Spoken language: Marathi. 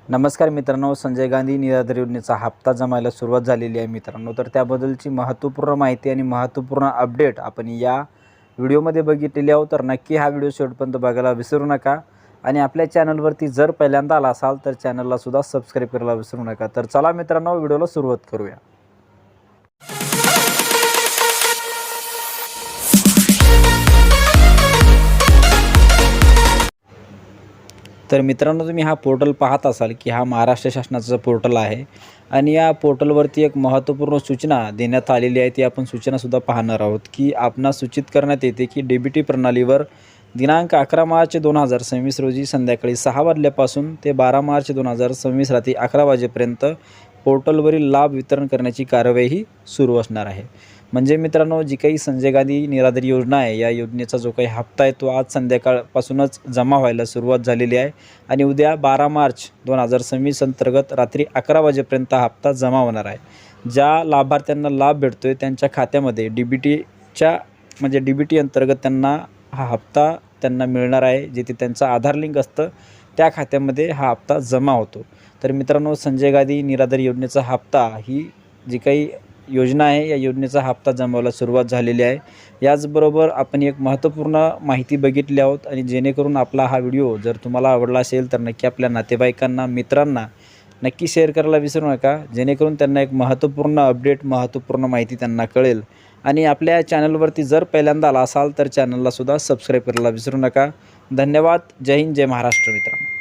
नमस्कार मित्रांनो, संजय गांधी निराधार योजनेचा हप्ता जमायला सुरुवात झालेली आहे मित्रांनो. तर त्याबद्दलची महत्त्वपूर्ण माहिती आणि महत्त्वपूर्ण अपडेट आपण या व्हिडिओमध्ये बघितलेली आहोत. तर नक्की हा व्हिडिओ शेवटपर्यंत बघायला विसरू नका आणि आपल्या चॅनलवरती जर पहिल्यांदा आला असाल तर चॅनलला सुद्धा सबस्क्राईब करायला विसरू नका. तर चला मित्रांनो, व्हिडिओला सुरुवात करूया. तर मित्रांनो, तुम्ही हा पोर्टल पाहत असाल की हा महाराष्ट्र शासनाचा पोर्टल आहे आणि या पोर्टलवरती एक महत्त्वपूर्ण सूचना देण्यात आलेली आहे. ती आपण सूचनासुद्धा पाहणार आहोत की आपणास सूचित करण्यात येते की DBT प्रणालीवर दिनांक 11 मार्च 2026 रोजी संध्याकाळी 6 वाजल्यापासून ते 12 मार्च 2026 रात्री 11 वाजेपर्यंत पोर्टलवरील लाभ वितरण करण्याची कार्यवाही सुरू असणार आहे. म्हणजे मित्रांनो, जी काही संजय गांधी निराधार योजना आहे, या योजनेचा जो काही हप्ता आहे तो आज संध्याकाळपासूनच जमा व्हायला सुरुवात झालेली आहे आणि उद्या 12 मार्च 2026 अंतर्गत रात्री 11 वाजेपर्यंत हा हप्ता जमा होणार आहे. ज्या लाभार्थ्यांना लाभ भेटतो आहे त्यांच्या खात्यामध्ये DBT अंतर्गत त्यांना हा हप्ता त्यांना मिळणार आहे. जिथे त्यांचं आधार लिंक असतं त्या खात्यामध्ये हा हप्ता जमा होतो. तर मित्रांनो, संजय गांधी निराधार योजनेचा हप्ता ही जी काही योजना आहे, या योजनेचा हप्ता जमावायला सुरुवात झालेली आहे. याचबरोबर आपण एक महत्त्वपूर्ण माहिती बघितली आहोत आणि जेणेकरून आपला हा व्हिडिओ जर तुम्हाला आवडला असेल तर नक्की आपल्या नातेवाईकांना, मित्रांना नक्की शेअर करायला विसरू नका, जेणेकरून त्यांना एक महत्त्वपूर्ण अपडेट, महत्त्वपूर्ण माहिती त्यांना कळेल. आणि आपल्या चॅनलवरती जर पहिल्यांदा आला असाल तर चॅनलला सुद्धा सबस्क्राईब करायला विसरू नका. धन्यवाद. जय हिंद, जय महाराष्ट्र मित्रांनो.